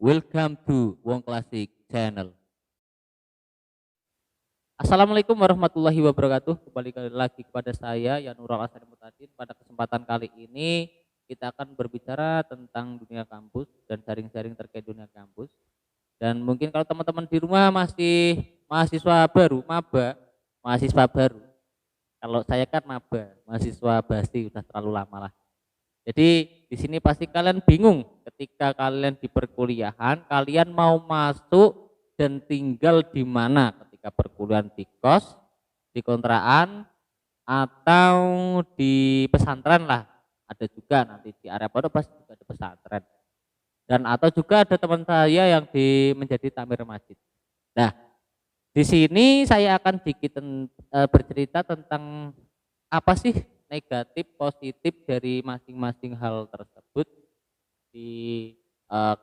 Welcome to Wong Classic Channel. Assalamualaikum warahmatullahi wabarakatuh. Lagi kepada saya Yanurul Asari Mutadin. Pada kesempatan kali ini kita akan berbicara tentang dunia kampus dan sharing-sharing terkait dunia kampus. Dan mungkin kalau teman-teman di rumah masih mahasiswa baru, mahasiswa baru. Kalau saya kan maba, mahasiswa basi udah terlalu lama lah. Jadi di sini pasti kalian bingung ketika kalian di perkuliahan, kalian mau masuk dan tinggal di mana ketika perkuliahan, di kos, di kontrakan, atau di pesantren lah. Ada juga nanti di area pondok pasti juga ada pesantren. Dan atau juga ada teman saya yang menjadi takmir masjid. Nah, di sini saya akan sedikit bercerita tentang apa sih negatif positif dari masing-masing hal tersebut di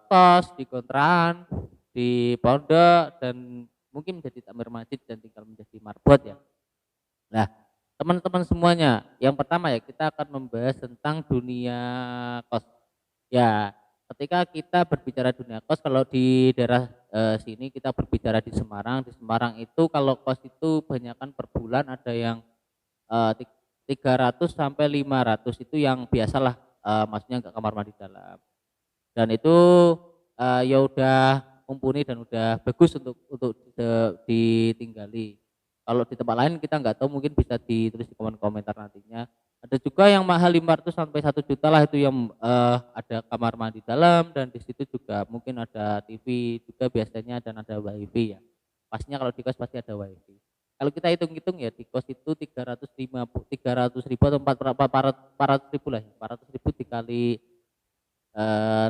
kos, di kontrakan, di pondok, dan mungkin menjadi takmir masjid dan tinggal menjadi marbot ya. Nah, teman-teman semuanya, yang pertama ya kita akan membahas tentang dunia kos. Ya, ketika kita berbicara dunia kos, kalau di daerah sini kita berbicara di Semarang. Di Semarang itu kalau kos itu banyakkan per bulan ada yang 300 sampai 500 itu yang biasalah, maksudnya enggak kamar mandi dalam. Dan itu ya udah mumpuni dan udah bagus untuk ditinggali. Kalau di tempat lain kita nggak tahu, mungkin bisa ditulis di komentar nantinya. Ada juga yang mahal 500 sampai 1 juta lah, itu yang ada kamar mandi dalam dan di situ juga mungkin ada TV juga biasanya dan ada wifi ya. Pastinya kalau di kos pasti ada wifi. Kalau kita hitung-hitung ya di kos itu 300 ribu atau 400 ribu lah ya, 400 ribu dikali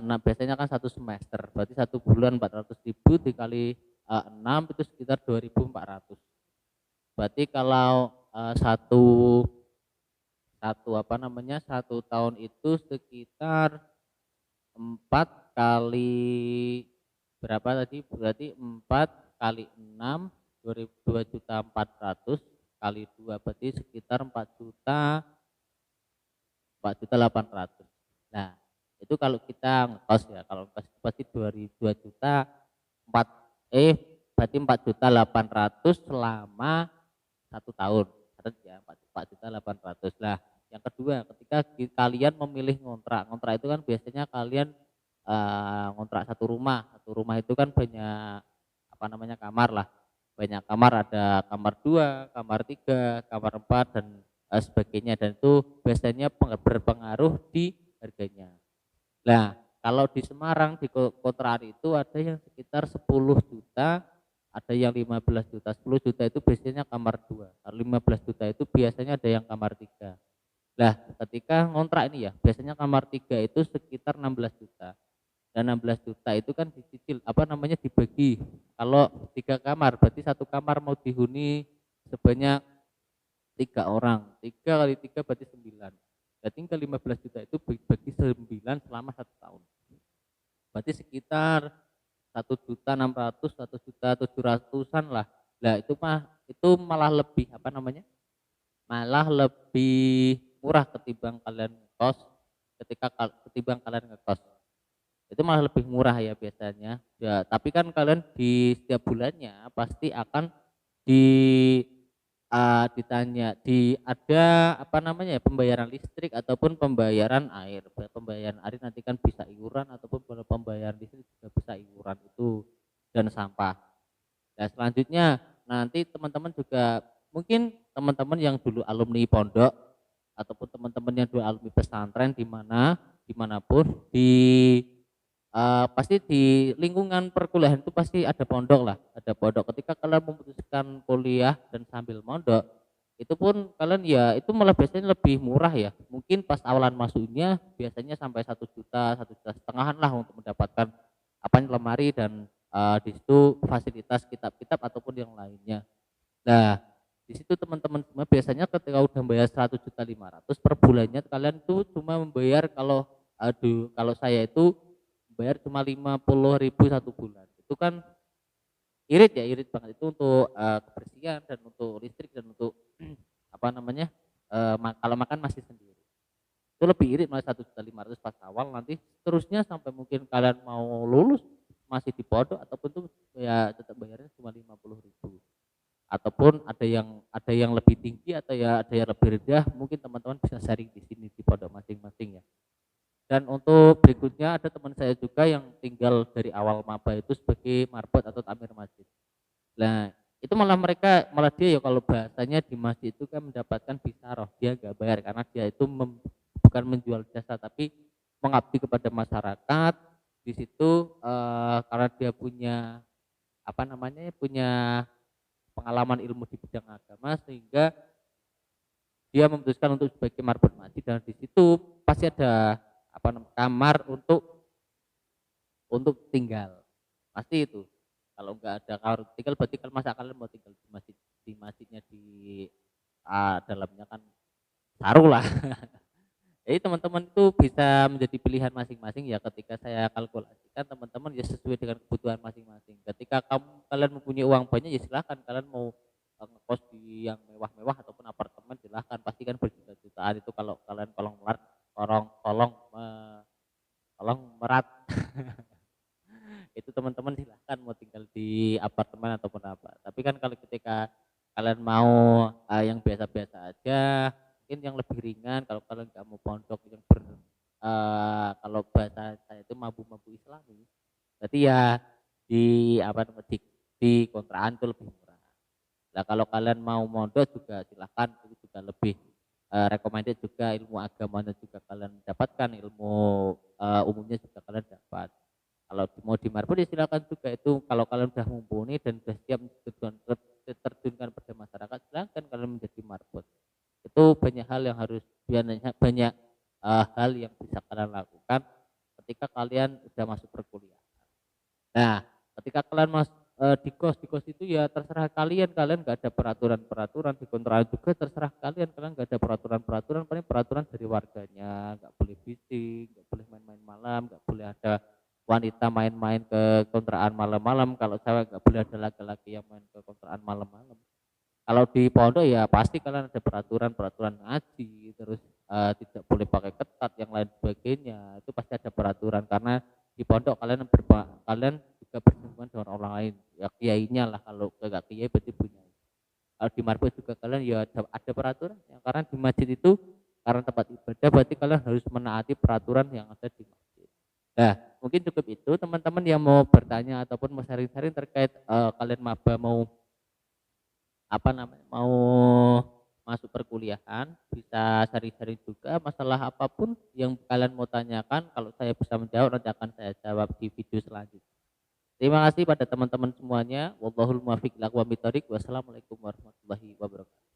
nah biasanya kan 1 semester, berarti 1 bulan 400 ribu dikali 6 itu sekitar 2.400. Berarti kalau satu satu apa namanya 1 tahun itu sekitar 4 kali berapa tadi, berarti 4 kali 6 2.400 kali 2 berarti sekitar 4.800.000. Nah, itu kalau kita ngekos ya, kalau ngekos itu pasti 2 juta 4 berarti 4.800.000 selama 1 tahun. Catat ya, 4.800.000 lah. Yang kedua, ketika kalian memilih ngontrak itu kan biasanya kalian ngontrak satu rumah itu kan banyak apa namanya kamar lah, banyak kamar, ada kamar 2, kamar 3, kamar 4 dan sebagainya, dan itu biasanya berpengaruh di harganya. Nah, kalau di Semarang di kontrakan itu ada yang sekitar 10 juta, ada yang 15 juta. 10 juta itu biasanya kamar 2. Kalau 15 juta itu biasanya ada yang kamar 3. Nah, ketika ngontrak ini ya, biasanya kamar 3 itu sekitar 16 juta. Dan 16 juta itu kan dicicil, apa namanya, dibagi. Kalau 3 kamar, berarti 1 kamar mau dihuni sebanyak 3 orang. 3 kali 3 berarti 9. Nah, tinggal 15 juta itu bagi 9 selama 1 tahun. Berarti sekitar 1.600.000, 1.700.000-an lah. Nah, itu malah lebih apa namanya? Malah lebih murah ketimbang kalian ngekos, ketimbang kalian ngekos. Itu malah lebih murah ya biasanya. Ya, tapi kan kalian di setiap bulannya pasti akan di ditanya ada apa namanya ya, pembayaran listrik ataupun pembayaran air. Pembayaran air nanti kan bisa iuran ataupun pembayaran listrik juga bisa iuran itu, dan sampah. Nah, selanjutnya nanti teman-teman juga mungkin teman-teman yang dulu alumni pondok ataupun teman-teman yang dulu alumni pesantren dimanapun pasti di lingkungan perkuliahan itu pasti ada pondok lah, ada pondok. Ketika kalian memutuskan kuliah dan sambil mondok, itu pun kalian ya itu malah biasanya lebih murah ya. Mungkin pas awalan masuknya biasanya sampai 1 juta, 1,5 juta lah untuk mendapatkan apa lemari dan di situ fasilitas kitab-kitab ataupun yang lainnya. Nah, di situ teman-teman semua biasanya ketika udah bayar 1.500.000 per bulannya, kalian tuh cuma membayar kalau saya itu bayar cuma 50.000 1 bulan. Itu kan irit banget itu untuk kebersihan dan untuk listrik dan untuk apa namanya, kalau makan masih sendiri. Itu lebih irit malah 1.500.000 pas awal, nanti terusnya sampai mungkin kalian mau lulus masih di pondok ataupun tuh ya tetap bayarnya cuma 50.000, ataupun ada yang lebih tinggi atau ya ada yang lebih rendah, mungkin teman-teman bisa sharing di sini di pondok masing-masing ya. Dan untuk berikutnya ada teman saya juga yang tinggal dari awal maba itu sebagai marbot atau tamir masjid. Nah, itu malah dia ya kalau bahasanya di masjid itu kan mendapatkan bisaroh, dia gak bayar karena dia itu bukan menjual jasa tapi mengabdi kepada masyarakat. Di situ karena dia punya apa namanya punya pengalaman ilmu di bidang agama sehingga dia memutuskan untuk sebagai marbot masjid, dan di situ pasti ada apa namanya kamar untuk tinggal, pasti itu. Kalau nggak ada kamar tinggal berarti kalau masa kalian mau tinggal di masjidnya di dalamnya kan saru lah. Jadi teman-teman itu bisa menjadi pilihan masing-masing ya, ketika saya kalkulasikan teman-teman ya sesuai dengan kebutuhan masing-masing. Ketika kalian mempunyai uang banyak ya silahkan kalian mau ngekos di yang mewah-mewah ataupun apartemen silahkan, pasti kan berjuta-jutaan itu kalau kalian tolong merat itu teman-teman silahkan mau tinggal di apartemen ataupun apa. Tapi kan kalau ketika kalian mau yang biasa-biasa aja, mungkin yang lebih ringan, kalau kalian nggak mau pondok yang kalau bahasa saya itu mabu-mabu Islami, berarti ya di apa namanya di kontrakan itu lebih murah. Nah kalau kalian mau mondok juga silahkan, itu juga lebih recommended juga, ilmu agamanya juga kalian dapatkan, ilmu umumnya juga kalian dapat. Kalau mau di marbot ya silakan juga, itu kalau kalian sudah mumpuni dan sudah siap diterjunkan pada masyarakat, silakan kalian menjadi marbot. Itu banyak hal yang harus banyak hal yang bisa kalian lakukan ketika kalian sudah masuk perkuliahan. Nah, ketika kalian di kos itu ya terserah kalian nggak ada peraturan di kontrakan juga terserah kalian nggak ada peraturan paling peraturan dari warganya, nggak boleh bising, nggak boleh main-main malam, nggak boleh ada wanita main-main ke kontrakan malam-malam, kalau cewek nggak boleh ada laki-laki yang main ke kontrakan malam-malam. Kalau di pondok ya pasti kalian ada peraturan ngaji, terus tidak boleh pakai ketat, yang lain sebagainya itu pasti ada peraturan, karena di pondok kalian juga berhubungan dengan orang lain ya, kiainya lah, kalau enggak kiai berarti punya. Kalau di marbot juga kalian ya ada peraturan ya, karena di masjid itu karena tempat ibadah berarti kalian harus menaati peraturan yang ada di masjid. Nah mungkin cukup itu, teman-teman yang mau bertanya ataupun mau sharing-sharing terkait kalian maba mau apa namanya mau masuk perkuliahan, bisa sharing-sharing juga masalah apapun yang kalian mau tanyakan, kalau saya bisa menjawab nanti akan saya jawab di video selanjutnya. Terima kasih pada teman-teman semuanya. Wallahul muwaffiq ila aqwamit thoriq. Wassalamualaikum warahmatullahi wabarakatuh.